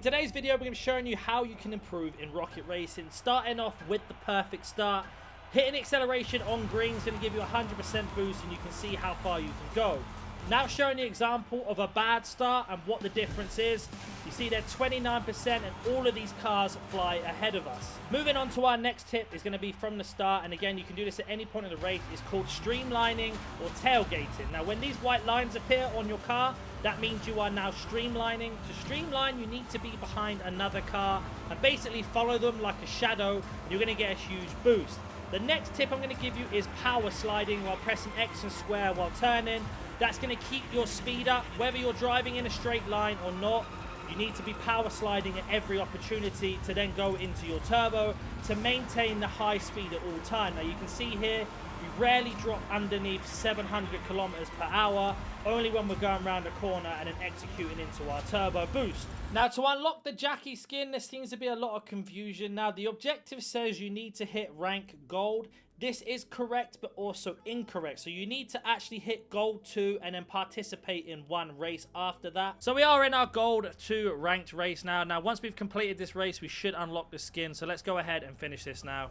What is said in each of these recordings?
today's video, we're going to be showing you how you can improve in rocket racing, starting off with the perfect start. Hitting acceleration on green is going to give you a 100% boost, and you can see how far you can go. Now showing the example of a bad start and what the difference is. You see they're 29% and all of these cars fly ahead of us. Moving on to our next tip is going to be from the start, and again you can do this at any point of the race. It's called streamlining or tailgating. Now when these white lines appear on your car, that means you are now streamlining. To streamline, you need to be behind another car and basically follow them like a shadow, and you're going to get a huge boost. The next tip I'm going to give you is power sliding while pressing X and square while turning. That's going to keep your speed up, whether you're driving in a straight line or not. You need to be power sliding at every opportunity to then go into your turbo to maintain the high speed at all time. Now you can see here, we rarely drop underneath 700 kilometers per hour, only when we're going around the corner and then executing into our turbo boost. Now to unlock the Jackie skin, there seems to be a lot of confusion. Now the objective says you need to hit rank gold. This is correct, but also incorrect. So you need to actually hit gold 2 and then participate in one race after that. So we are in our gold 2 ranked race now. Now once we've completed this race, we should unlock the skin. So let's go ahead and finish this now.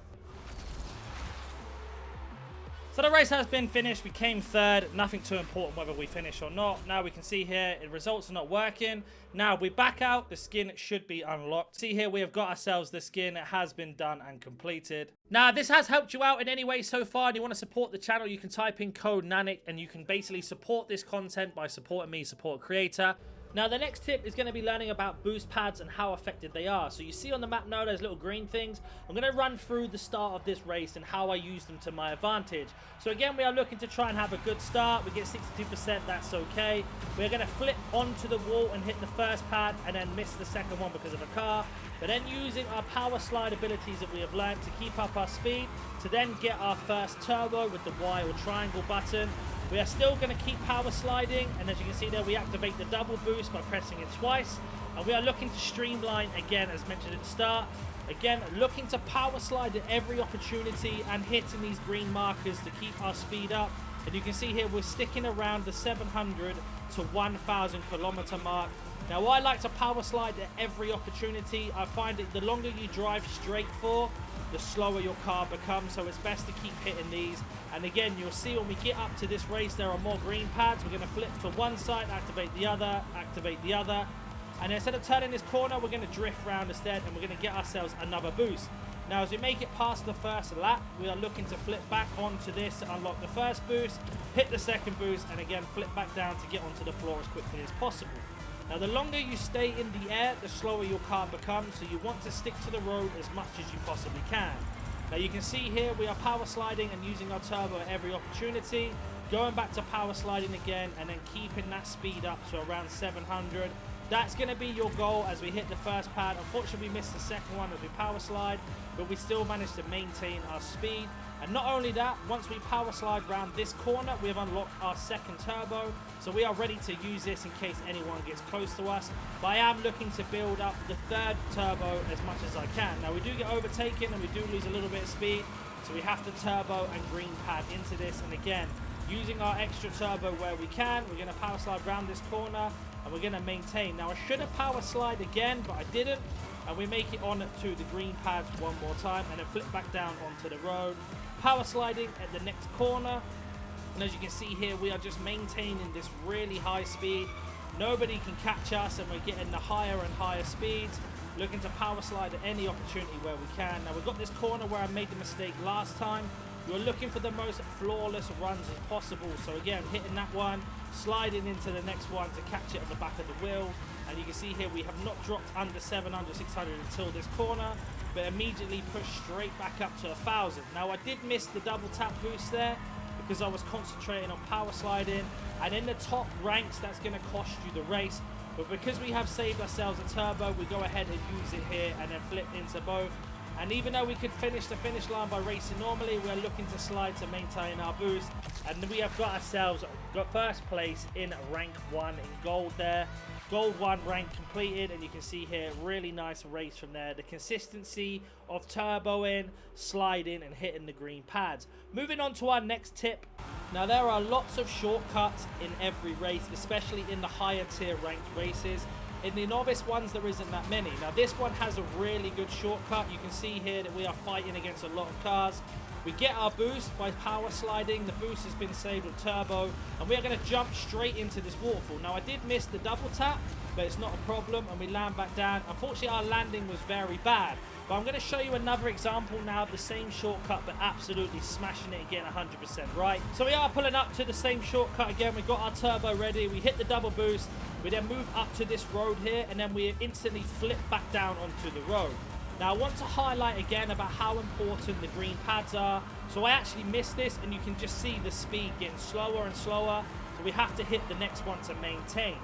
So the race has been finished. We came third. Nothing too important whether we finish or not. Now we can see here the results are not working. Now we back out. The skin should be unlocked. See here we have got ourselves the skin. It has been done and completed. Now this has helped you out in any way so far and you want to support the channel, you can type in code nannick and you can basically support this content by supporting me, support creator. Now the next tip is going to be learning about boost pads and how effective they are. So you see on the map now those little green things. I'm going to run through the start of this race and how I use them to my advantage. So again, we are looking to try and have a good start. We get 62%, that's okay. We're going to flip onto the wall and hit the first pad and then miss the second one because of a car. But then using our power slide abilities that we have learned to keep up our speed, to then get our first turbo with the Y or triangle button. We are still going to keep power sliding, and as you can see there, we activate the double boost by pressing it twice. And we are looking to streamline again, as mentioned at the start. Again, looking to power slide at every opportunity and hitting these green markers to keep our speed up. And you can see here, we're sticking around the 700 to 1,000 kilometer mark. Now, I like to power slide at every opportunity. I find that the longer you drive straight for, the slower your car becomes, so it's best to keep hitting these. And again, you'll see when we get up to this race, there are more green pads. We're going to flip to one side, activate the other, and instead of turning this corner, we're going to drift round instead, and we're going to get ourselves another boost. Now as we make it past the first lap, we are looking to flip back onto this to unlock the first boost, hit the second boost, and again flip back down to get onto the floor as quickly as possible. Now the longer you stay in the air, the slower your car becomes, so you want to stick to the road as much as you possibly can. Now you can see here we are power sliding and using our turbo at every opportunity, going back to power sliding again and then keeping that speed up to around 700. That's going to be your goal as we hit the first pad. Unfortunately we missed the second one as we power slide, but we still managed to maintain our speed. And not only that, once we power slide around this corner, we have unlocked our second turbo. So we are ready to use this in case anyone gets close to us. But I am looking to build up the third turbo as much as I can. Now we do get overtaken and we do lose a little bit of speed. So we have to turbo and green pad into this. And again, using our extra turbo where we can, we're going to power slide around this corner and we're going to maintain. Now I should have power slide again, but I didn't. And we make it on to the green pads one more time and then flip back down onto the road. Power sliding at the next corner, and as you can see here, we are just maintaining this really high speed. Nobody can catch us, and we're getting the higher and higher speeds. Looking to power slide at any opportunity where we can. Now we've got this corner where I made the mistake last time. You're looking for the most flawless runs as possible. So again, hitting that one, sliding into the next one to catch it at the back of the wheel. And you can see here we have not dropped under 700, 600 until this corner, but immediately pushed straight back up to 1,000. Now I did miss the double tap boost there because I was concentrating on power sliding, and in the top ranks that's going to cost you the race. But because we have saved ourselves a turbo, we go ahead and use it here and then flip into both. And even though we could finish the finish line by racing normally, we are looking to slide to maintain our boost. And we have got ourselves first place in rank 1 in gold there. Gold 1 rank completed, and you can see here, really nice race from there. The consistency of turboing, sliding, and hitting the green pads. Moving on to our next tip. Now, there are lots of shortcuts in every race, especially in the higher tier ranked races. In the novice ones, there isn't that many. Now, this one has a really good shortcut. You can see here that we are fighting against a lot of cars. We get our boost by power sliding. The boost has been saved with turbo, and we are going to jump straight into this waterfall. Now, I did miss the double tap, but it's not a problem, and we land back down. Unfortunately, our landing was very bad, but I'm going to show you another example now of the same shortcut, but absolutely smashing it and getting 100% right. So we are pulling up to the same shortcut again. We got our turbo ready. We hit the double boost. We then move up to this road here, and then we instantly flip back down onto the road. Now, I want to highlight again about how important the green pads are. So I actually missed this, and you can just see the speed getting slower and slower. So we have to hit the next one to maintain.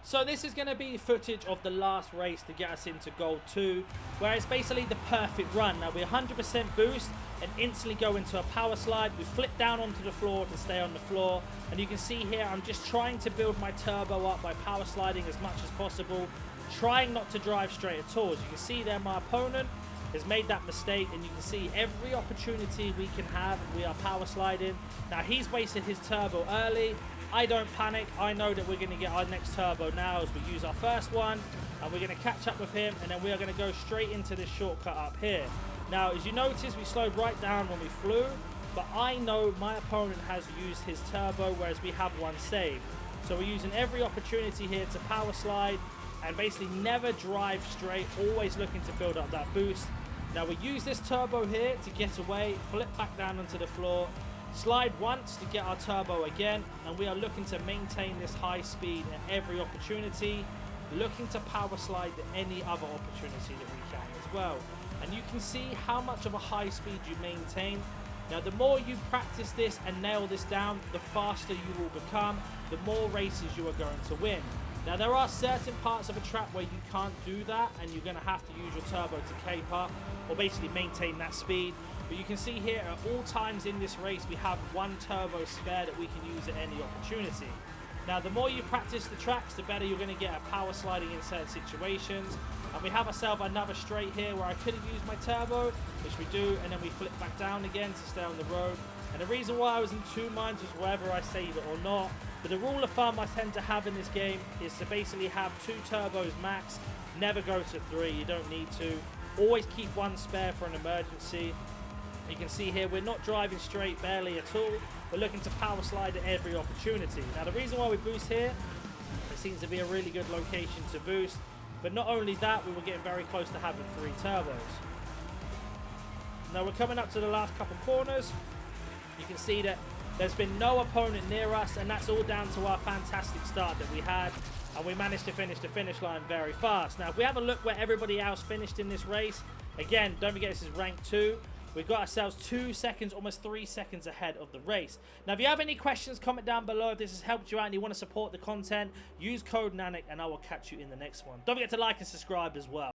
So this is going to be footage of the last race to get us into Gold 2, where it's basically the perfect run. Now, we're 100% boost and instantly go into a power slide. We flip down onto the floor to stay on the floor. And you can see here, I'm just trying to build my turbo up by power sliding as much as possible, trying not to drive straight at all. As you can see there, my opponent has made that mistake, and you can see every opportunity we can have, we are power sliding. Now, he's wasted his turbo early. I don't panic. I know that we're going to get our next turbo now as we use our first one, and we're going to catch up with him, and then we are going to go straight into this shortcut up here. Now, as you notice, we slowed right down when we flew, but I know my opponent has used his turbo, whereas we have one saved. So we're using every opportunity here to power slide and basically never drive straight, always looking to build up that boost. Now, we use this turbo here to get away, flip back down onto the floor, slide once to get our turbo again, and we are looking to maintain this high speed at every opportunity, looking to power slide at any other opportunity that we can as well. And you can see how much of a high speed you maintain. Now, the more you practice this and nail this down, the faster you will become, the more races you are going to win. Now, there are certain parts of a track where you can't do that, and you're going to have to use your turbo to cape up or basically maintain that speed. But you can see here at all times in this race, we have one turbo spare that we can use at any opportunity. Now, the more you practice the tracks, the better you're going to get at power sliding in certain situations. And we have ourselves another straight here where I could have used my turbo, which we do, and then we flip back down again to stay on the road. And the reason why I was in two minds was whether I save it or not. But the rule of thumb I tend to have in this game is to basically have 2 turbos max, never go to 3, you don't need to. Always keep one spare for an emergency. You can see here we're not driving straight barely at all. We're looking to power slide at every opportunity. Now, the reason why we boost here, it seems to be a really good location to boost. But not only that, we were getting very close to having 3 turbos. Now, we're coming up to the last couple corners. You can see that there's been no opponent near us, and that's all down to our fantastic start that we had. And we managed to finish the finish line very fast. Now, if we have a look where everybody else finished in this race, again, don't forget this is rank 2. We've got ourselves 2 seconds, almost 3 seconds ahead of the race. Now, if you have any questions, comment down below. If this has helped you out and you want to support the content, use code NANNIK, and I will catch you in the next one. Don't forget to like and subscribe as well.